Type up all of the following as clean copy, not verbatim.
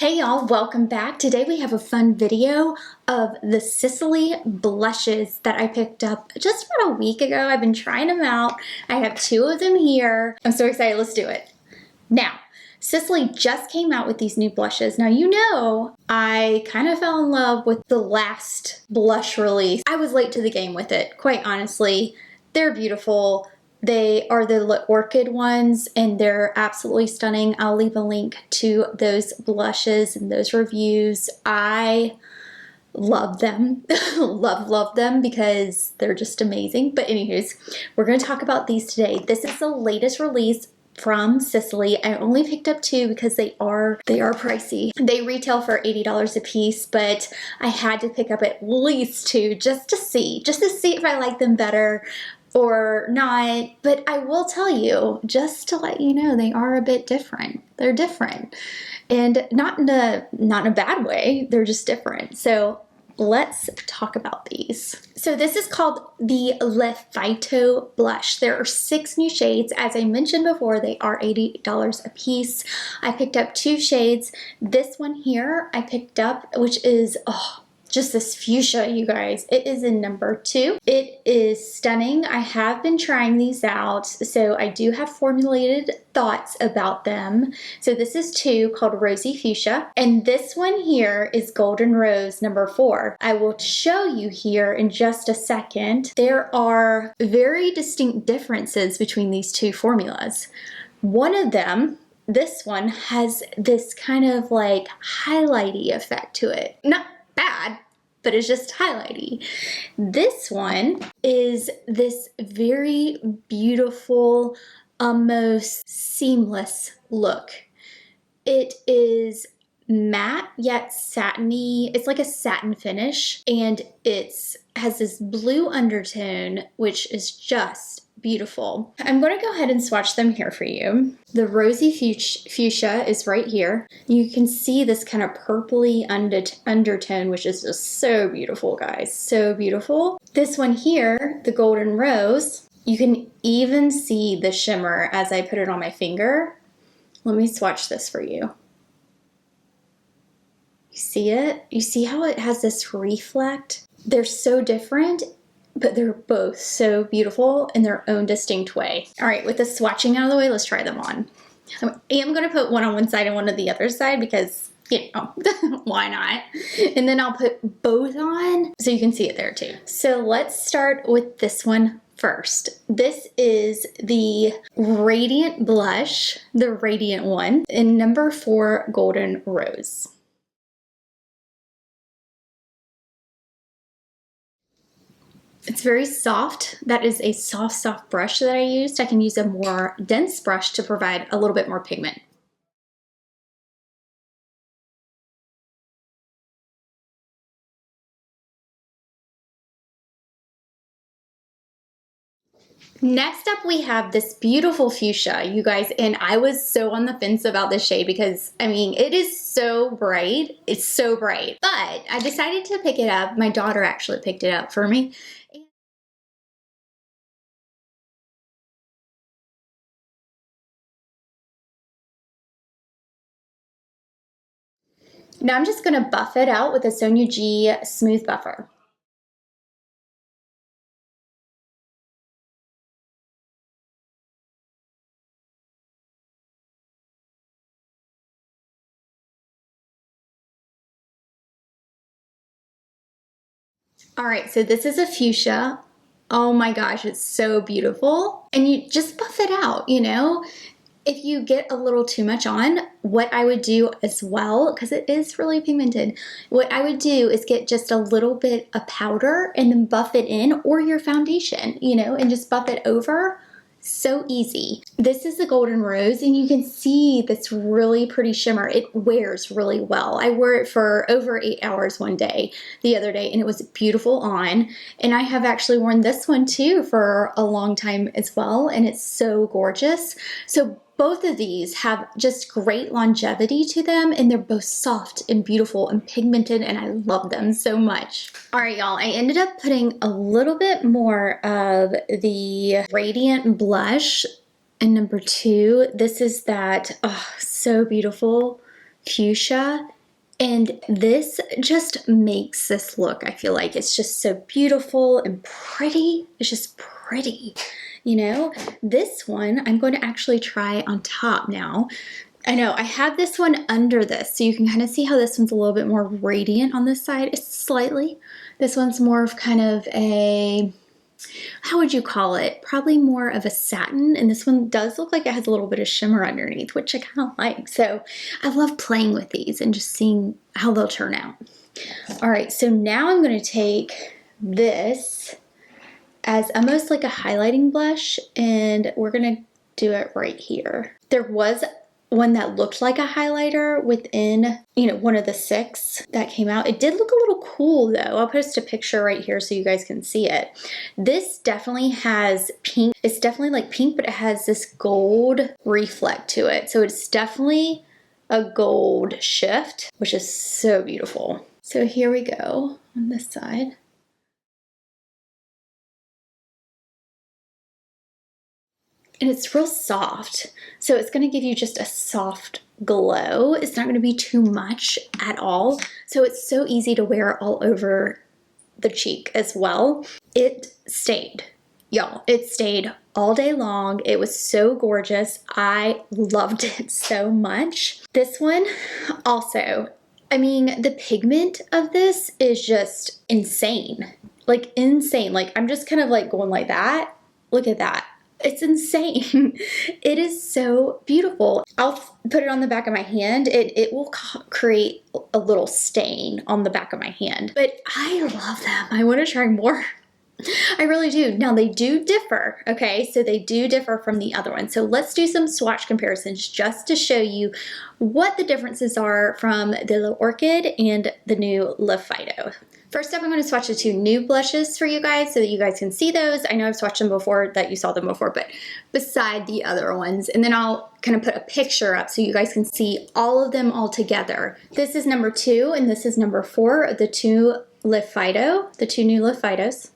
Hey y'all, welcome back. Today we have a fun video of the Sisley blushes that I picked up just about a week ago. I've been trying them out. I have two of them here. I'm so excited, let's do it. Now, Sisley just came out with these new blushes. Now you know, I kind of fell in love with the last blush release. I was late to the game with it, quite honestly. They're beautiful. They are the Orchid ones and they're absolutely stunning. I'll leave a link to those blushes and those reviews. I love them. love them because they're just amazing. But anyways, we're going to talk about these today. This is the latest release from Sisley. I only picked up two because they are pricey. They retail for $80 a piece, but I had to pick up at least two just to see if I like them better or not. But I will tell you, just to let you know, they are a bit different. They're different, and not in a bad way. They're just different. So let's talk about these. So this is called the Le Phyto Blush. There are 6 new shades. As I mentioned before, they are $80 a piece. I picked up 2 shades. This one here I picked up, which is, just this fuchsia, you guys. It is in number 2. It is stunning. I have been trying these out, so I do have formulated thoughts about them. So this is 2, called Rosy Fuchsia, and this one here is Golden Rose number 4. I will show you here in just a second. There are very distinct differences between these two formulas. One of them, this one, has this kind of like highlighty effect to it. Not bad, but it's just highlighty. This one is this very beautiful, almost seamless look. It is matte yet satiny. It's like a satin finish, and it has this blue undertone, which is just beautiful. I'm going to go ahead and swatch them here for you. The Rosy Fuchsia is right here. You can see this kind of purpley undertone, which is just so beautiful, guys. So beautiful. This one here, the Golden Rose, you can even see the shimmer as I put it on my finger. Let me swatch this for you. You see it? You see how it has this reflect? They're so different, but they're both so beautiful in their own distinct way. All right, with the swatching out of the way, let's try them on. I am gonna put one on one side and one on the other side because, you know, why not? And then I'll put both on so you can see it there too. So let's start with this one first. This is the Radiant Blush, the Radiant one, in number 4, Golden Rose. It's very soft. That is a soft brush that I used. I can use a more dense brush to provide a little bit more pigment. Next up, we have this beautiful fuchsia, you guys, and I was so on the fence about this shade because, I mean, it is so bright. It's so bright, but I decided to pick it up. My daughter actually picked it up for me. Now I'm just gonna buff it out with a Sonia G Smooth Buffer. All right, so this is a fuchsia. Oh my gosh, it's so beautiful. And you just buff it out, you know? If you get a little too much on, what I would do as well, because it is really pigmented, what I would do is get just a little bit of powder and then buff it in, or your foundation, you know, and just buff it over. So easy. This is the Golden Rose, and you can see this really pretty shimmer. It wears really well. I wore it for over 8 hours one day, the other day, and it was beautiful on. And I have actually worn this one too for a long time as well, and it's so gorgeous. So both of these have just great longevity to them, and they're both soft and beautiful and pigmented, and I love them so much. All right, y'all, I ended up putting a little bit more of the Radiant Blush in number 2. This is that, oh, so beautiful, fuchsia. And this just makes this look, I feel like it's just so beautiful and pretty. It's just pretty, you know? This one I'm going to actually try on top now. I know I have this one under this, so you can kind of see how this one's a little bit more radiant on this side. It's slightly. This one's more of kind of a, how would you call it? Probably more of a satin, and this one does look like it has a little bit of shimmer underneath, which I kind of like. So I love playing with these and just seeing how they'll turn out. All right, so now I'm going to take this as almost like a highlighting blush, and we're going to do it right here. There was one that looked like a highlighter within, you know, one of the 6 that came out. It did look a little cool though. I'll post a picture right here so you guys can see it. This definitely has pink. It's definitely like pink, but it has this gold reflect to it. So it's definitely a gold shift, which is so beautiful. So here we go on this side. And it's real soft, so it's going to give you just a soft glow. It's not going to be too much at all, so it's so easy to wear all over the cheek as well. It stayed, y'all. It stayed all day long. It was so gorgeous. I loved it so much. This one also, I mean, the pigment of this is just insane. Like insane. Like I'm just kind of like going like that. Look at that. It's insane. It is so beautiful. I'll put it on the back of my hand. It will create a little stain on the back of my hand. But I love them. I want to try more. I really do. Now they do differ, okay? So they do differ from the other one. So let's do some swatch comparisons just to show you what the differences are from the L'Orchid and the new Le Phyto. First up, I'm going to swatch the 2 new blushes for you guys so that you guys can see those. I know I've swatched them before, that you saw them before, but beside the other ones. And then I'll kind of put a picture up so you guys can see all of them all together. This is number 2 and this is number 4 of the 2 Le Phyto, the 2 new Le Phytos.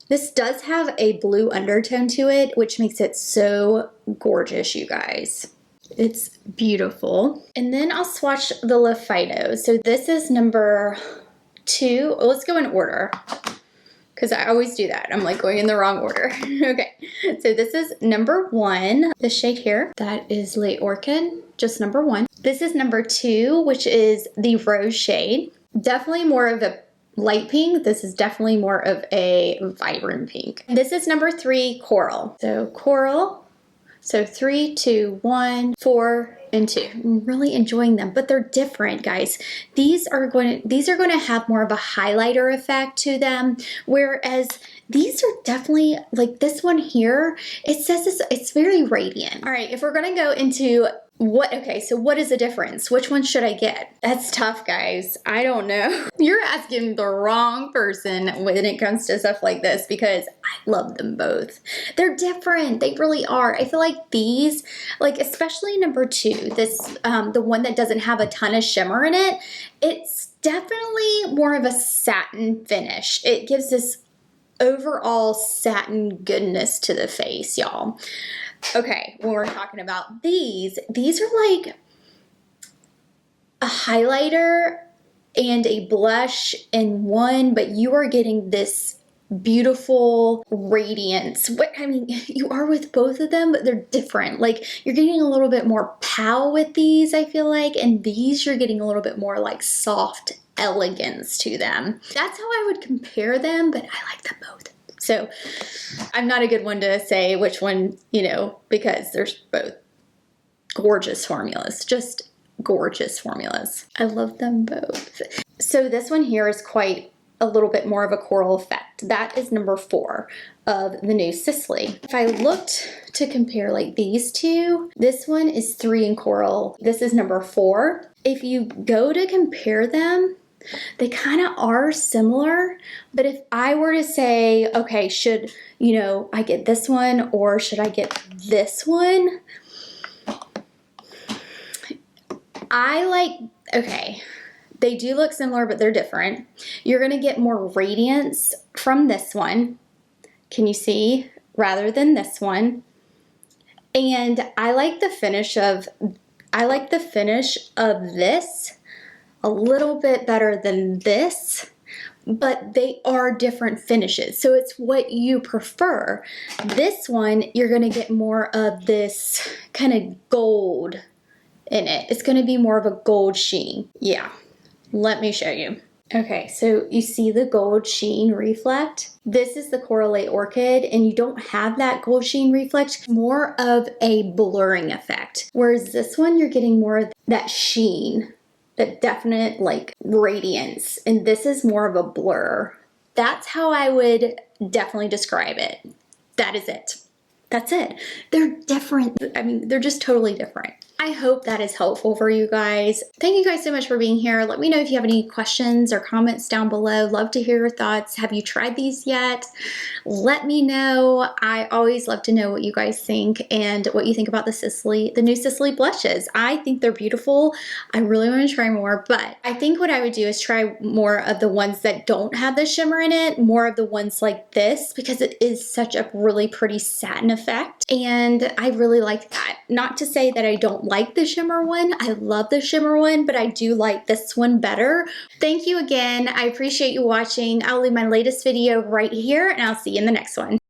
This does have a blue undertone to it, which makes it so gorgeous, you guys. It's beautiful. And then I'll swatch the Le Phyto. So this is number 2. Well, let's go in order because I always do that. I'm like going in the wrong order. Okay, so this is number 1, the shade here. That is L'Orchid, just number 1. This is number 2, which is the rose shade. Definitely more of a light pink. This is definitely more of a vibrant pink. This is number 3, coral. So coral. So 3, 2, 1, 4, and 2. I'm really enjoying them, but they're different, guys. These are going to have more of a highlighter effect to them, whereas these are definitely, like this one here, it says it's very radiant. All right, if we're going to go into so what is the difference? Which one should I get? That's tough, guys. I don't know. You're asking the wrong person when it comes to stuff like this because I love them both. They're different. They really are. I feel like these, like especially number 2, this, the one that doesn't have a ton of shimmer in it, it's definitely more of a satin finish. It gives this overall satin goodness to the face, y'all. Okay, when we're talking about these are like a highlighter and a blush in one, but you are getting this beautiful radiance. I mean, you are with both of them, but they're different. Like you're getting a little bit more pow with these, I feel like, and these you're getting a little bit more like soft elegance to them. That's how I would compare them, but I like them both. So I'm not a good one to say which one, you know, because there's both gorgeous formulas, just gorgeous formulas. I love them both. So this one here is quite a little bit more of a coral effect. That is number 4 of the new Sisley. If I looked to compare like these two, this one is 3 in coral. This is number 4. If you go to compare them, they kind of are similar, but if I were to say, okay, should, you know, I get this one or should I get this one? Okay, they do look similar, but they're different. You're going to get more radiance from this one. Can you see? Rather than this one. And I like the finish of I like the finish of this a little bit better than this, but they are different finishes, so it's what you prefer. This one, you're gonna get more of this kind of gold in it. It's gonna be more of a gold sheen. Yeah, let me show you. Okay, so you see the gold sheen reflect? This is the Correlate Orchid, and you don't have that gold sheen reflect, more of a blurring effect. Whereas this one, you're getting more of that sheen, that definite like radiance, and this is more of a blur. That's how I would definitely describe it. That is it. That's it. They're different. I mean, they're just totally different. I hope that is helpful for you guys. Thank you guys so much for being here. Let me know if you have any questions or comments down below. Love to hear your thoughts. Have you tried these yet? Let me know. I always love to know what you guys think and what you think about the new Sisley blushes. I think they're beautiful. I really want to try more, but I think what I would do is try more of the ones that don't have the shimmer in it, more of the ones like this, because it is such a really pretty satin effect. And I really like that. Not to say that I don't like the shimmer one. I love the shimmer one, but I do like this one better. Thank you again. I appreciate you watching. I'll leave my latest video right here, and I'll see you in the next one.